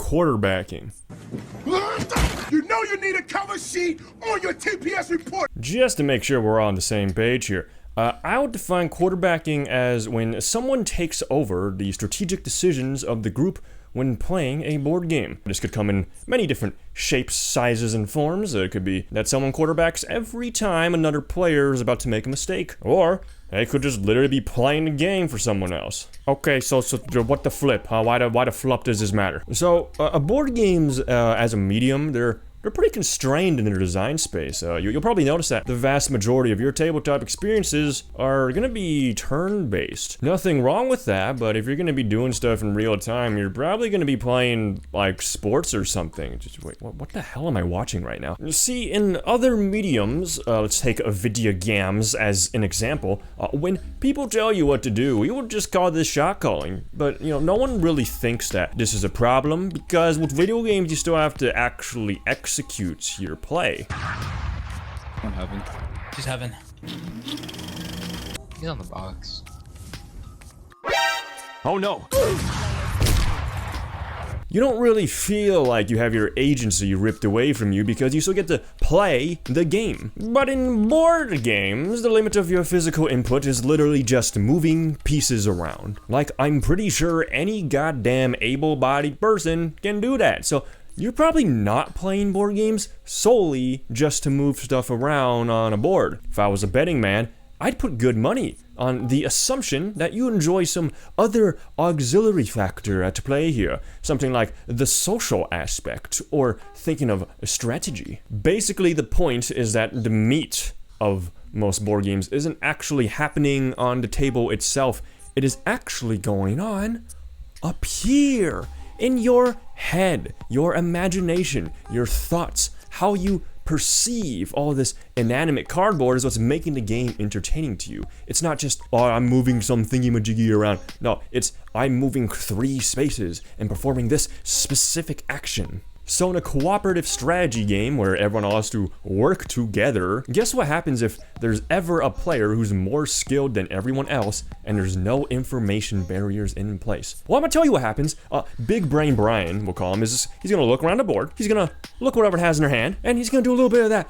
quarterbacking. You know you need a cover sheet on your TPS report. Just to make sure we're all on the same page here, I would define quarterbacking as when someone takes over the strategic decisions of the group when playing a board game. This could come in many different shapes, sizes, and forms. It could be that someone quarterbacks every time another player is about to make a mistake. Or they could just literally be playing the game for someone else. Okay, so what the flip, huh? Why the flop does this matter? So, board games as a medium, they're pretty constrained in their design space. You'll probably notice that the vast majority of your tabletop experiences are gonna be turn-based. Nothing wrong with that, but if you're gonna be doing stuff in real time, you're probably gonna be playing, like, sports or something. Just wait, what the hell am I watching right now? You see, in other mediums, let's take video games as an example, when people tell you what to do, we would just call this shot calling. But, you know, no one really thinks that this is a problem, because with video games, you still have to actually execute your play. One heaven. She's heaven. He's on the box. Oh no! You don't really feel like you have your agency ripped away from you because you still get to play the game. But in board games, the limit of your physical input is literally just moving pieces around. Like, I'm pretty sure any goddamn able-bodied person can do that. So you're probably not playing board games solely just to move stuff around on a board. If I was a betting man, I'd put good money on the assumption that you enjoy some other auxiliary factor at play here. Something like the social aspect, or thinking of a strategy. Basically, the point is that the meat of most board games isn't actually happening on the table itself. It is actually going on up here. In your head, your imagination, your thoughts, how you perceive all this inanimate cardboard is what's making the game entertaining to you. It's not just, oh, I'm moving some thingy-majiggy around. No, it's, I'm moving 3 spaces and performing this specific action. So in a cooperative strategy game where everyone has to work together, guess what happens if there's ever a player who's more skilled than everyone else and there's no information barriers in place? Well, I'm gonna tell you what happens. Big Brain Brian, we'll call him, he's gonna look around the board, he's gonna look whatever it has in their hand, and he's gonna do a little bit of that.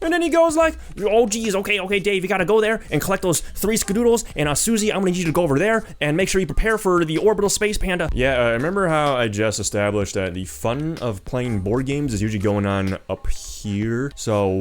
And then he goes like, oh geez, okay, Dave, you gotta go there and collect those 3 skadoodles, and Susie, I'm gonna need you to go over there and make sure you prepare for the orbital space panda. Yeah, remember how I just established that the fun of playing board games is usually going on up here? So,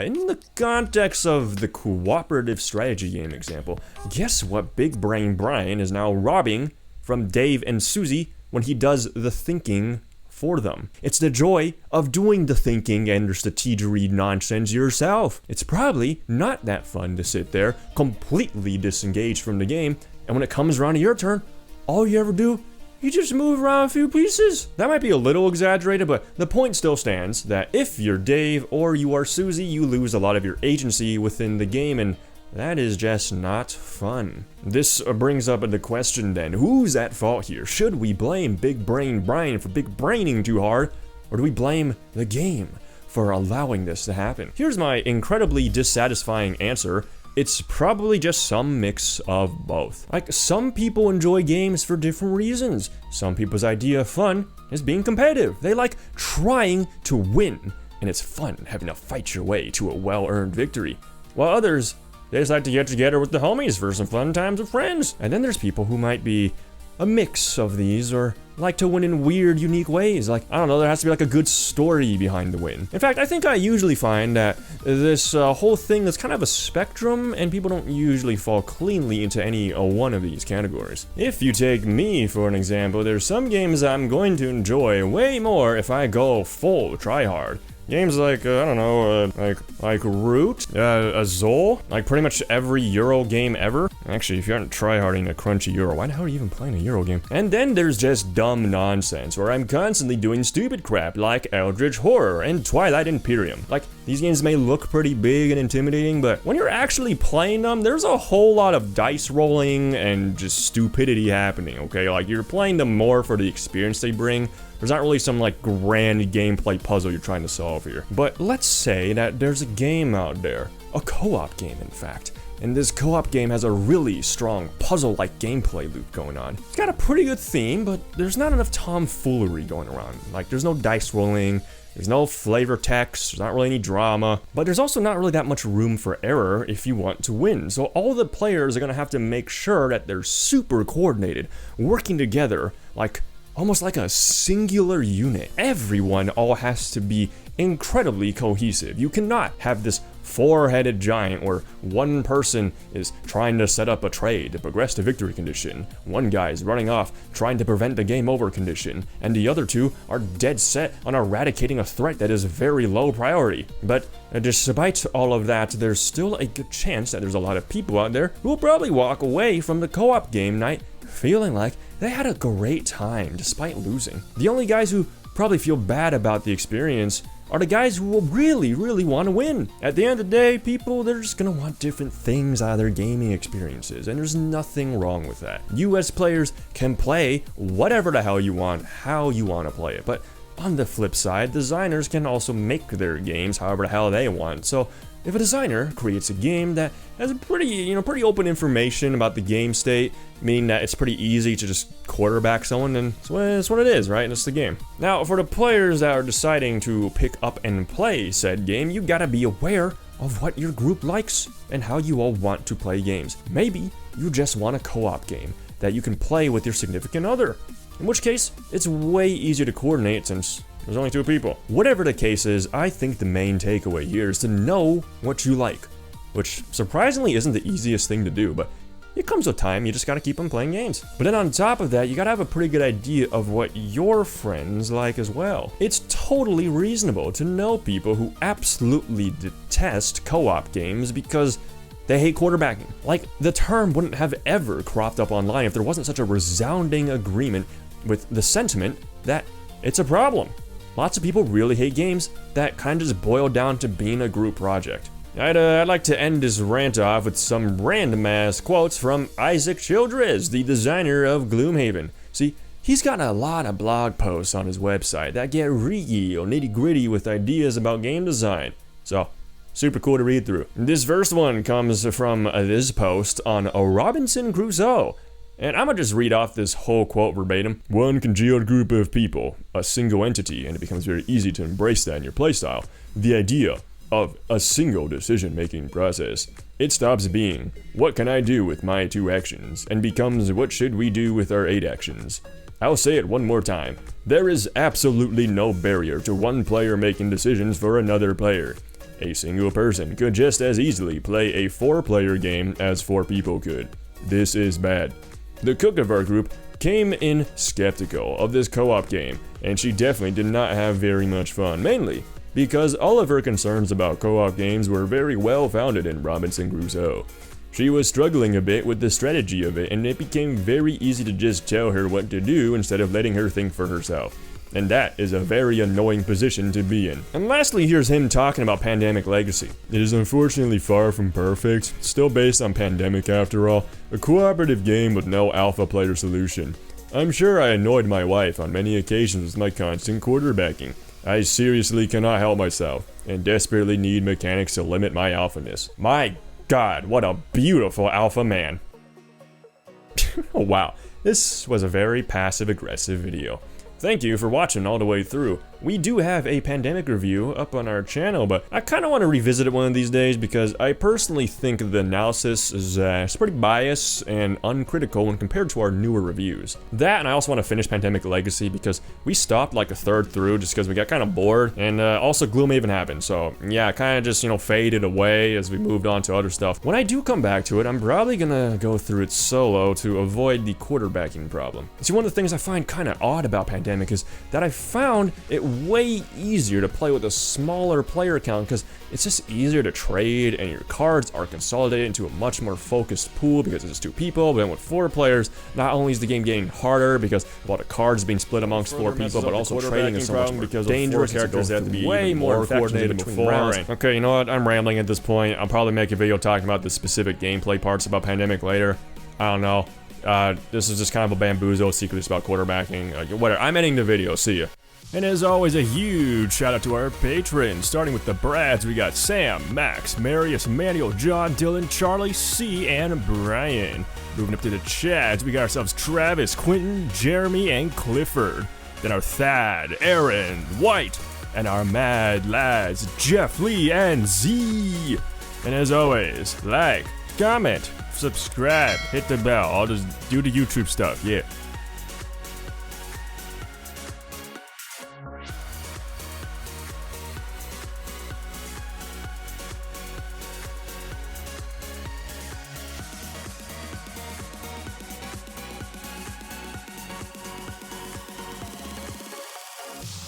in the context of the cooperative strategy game example, guess what Big Brain Brian is now robbing from Dave and Susie when he does the thinking for them. It's the joy of doing the thinking and the strategery nonsense yourself. It's probably not that fun to sit there, completely disengaged from the game, and when it comes around to your turn, all you ever do, you just move around a few pieces. That might be a little exaggerated, but the point still stands that if you're Dave or you are Susie, you lose a lot of your agency within the game, and that is just not fun. This brings up the question then, who's at fault here? Should we blame Big Brain Brian for big braining too hard, or do we blame the game for allowing this to happen? Here's my incredibly dissatisfying answer. It's probably just some mix of both. Like, some people enjoy games for different reasons. Some people's idea of fun is being competitive. They like trying to win, and it's fun having to fight your way to a well-earned victory. While others, they just like to get together with the homies for some fun times with friends. And then there's people who might be a mix of these, or like to win in weird, unique ways. Like, I don't know, there has to be like a good story behind the win. In fact, I think I usually find that this whole thing is kind of a spectrum, and people don't usually fall cleanly into any one of these categories. If you take me for an example, there's some games I'm going to enjoy way more if I go full try-hard. Games like, I don't know, like Root, Azul, like pretty much every Euro game ever. Actually, if you aren't tryharding a crunchy Euro, why the hell are you even playing a Euro game? And then there's just dumb nonsense, where I'm constantly doing stupid crap like Eldritch Horror and Twilight Imperium. Like, these games may look pretty big and intimidating, but when you're actually playing them, there's a whole lot of dice rolling and just stupidity happening, okay? Like, you're playing them more for the experience they bring. There's not really some, like, grand gameplay puzzle you're trying to solve here. But let's say that there's a game out there, a co-op game, in fact, and this co-op game has a really strong puzzle-like gameplay loop going on. It's got a pretty good theme, but there's not enough tomfoolery going around. Like, there's no dice rolling, there's no flavor text, there's not really any drama, but there's also not really that much room for error if you want to win. So all the players are gonna have to make sure that they're super coordinated, working together like almost like a singular unit. Everyone all has to be incredibly cohesive. You cannot have this four-headed giant where one person is trying to set up a trade to progress to victory condition, one guy is running off trying to prevent the game over condition, and the other two are dead set on eradicating a threat that is very low priority. But despite all of that, there's still a good chance that there's a lot of people out there who will probably walk away from the co-op game night feeling like they had a great time despite losing. The only guys who probably feel bad about the experience are the guys who will really want to win. At the end of the day, people, they're just gonna want different things out of their gaming experiences, and there's nothing wrong with that. You as players can play whatever the hell you want, how you want to play it, but on the flip side, designers can also make their games however the hell they want. So if a designer creates a game that has pretty open information about the game state, meaning that it's pretty easy to just quarterback someone, then it's what it is, right? And it's the game. Now, for the players that are deciding to pick up and play said game, you gotta be aware of what your group likes and how you all want to play games. Maybe you just want a co-op game that you can play with your significant other, in which case, it's way easier to coordinate since there's only two people. Whatever the case is, I think the main takeaway here is to know what you like, which surprisingly isn't the easiest thing to do, but it comes with time, you just gotta keep on playing games. But then on top of that, you gotta have a pretty good idea of what your friends like as well. It's totally reasonable to know people who absolutely detest co-op games because they hate quarterbacking. Like, the term wouldn't have ever cropped up online if there wasn't such a resounding agreement with the sentiment that it's a problem. Lots of people really hate games that kind of just boil down to being a group project. I'd like to end this rant off with some random ass quotes from Isaac Childress, the designer of Gloomhaven. See, he's got a lot of blog posts on his website that get real nitty gritty with ideas about game design. So, super cool to read through. This first one comes from this post on Robinson Crusoe. And I'm gonna just read off this whole quote verbatim. One congealed group of people, a single entity, and it becomes very easy to embrace that in your playstyle. The idea of a single decision-making process. It stops being, what can I do with my 2 actions, and becomes, what should we do with our 8 actions? I'll say it one more time. There is absolutely no barrier to one player making decisions for another player. A single person could just as easily play a 4-player game as 4 people could. This is bad. The cook of our group came in skeptical of this co-op game, and she definitely did not have very much fun, mainly because all of her concerns about co-op games were very well founded in Robinson Crusoe. She was struggling a bit with the strategy of it, and it became very easy to just tell her what to do instead of letting her think for herself. And that is a very annoying position to be in. And lastly, here's him talking about Pandemic Legacy. It is unfortunately far from perfect, still based on Pandemic after all, a cooperative game with no alpha player solution. I'm sure I annoyed my wife on many occasions with my constant quarterbacking. I seriously cannot help myself, and desperately need mechanics to limit my alphaness. My god, what a beautiful alpha man. Oh wow, this was a very passive-aggressive video. Thank you for watching all the way through. We do have a Pandemic review up on our channel, but I kind of want to revisit it one of these days because I personally think the analysis is pretty biased and uncritical when compared to our newer reviews. That, and I also want to finish Pandemic Legacy because we stopped like a third through just because we got kind of bored, and also Gloomhaven happened, so yeah, kind of just, faded away as we moved on to other stuff. When I do come back to it, I'm probably gonna go through it solo to avoid the quarterbacking problem. See, one of the things I find kind of odd about Pandemic is that I found it way easier to play with a smaller player count because it's just easier to trade and your cards are consolidated into a much more focused pool because it's just 2 people. But then with 4 players, not only is the game getting harder because a lot of cards being split amongst 4 people, but also trading is so much more because dangerous characters have to be way more coordinated between rounds. Okay, you know what? I'm rambling at this point. I'll probably make a video talking about the specific gameplay parts about Pandemic later. I don't know. This is just kind of a bamboozle secret about quarterbacking. Whatever. I'm ending the video. See ya. And as always, a huge shout out to our patrons. Starting with the Brads, we got Sam, Max, Marius, Manuel, John, Dylan, Charlie, C, and Brian. Moving up to the Chads, we got ourselves Travis, Quentin, Jeremy, and Clifford. Then our Thad, Aaron, White, and our Mad Lads, Jeff, Lee, and Z. And as always, like, comment, subscribe, hit the bell, I'll just do the YouTube stuff, yeah.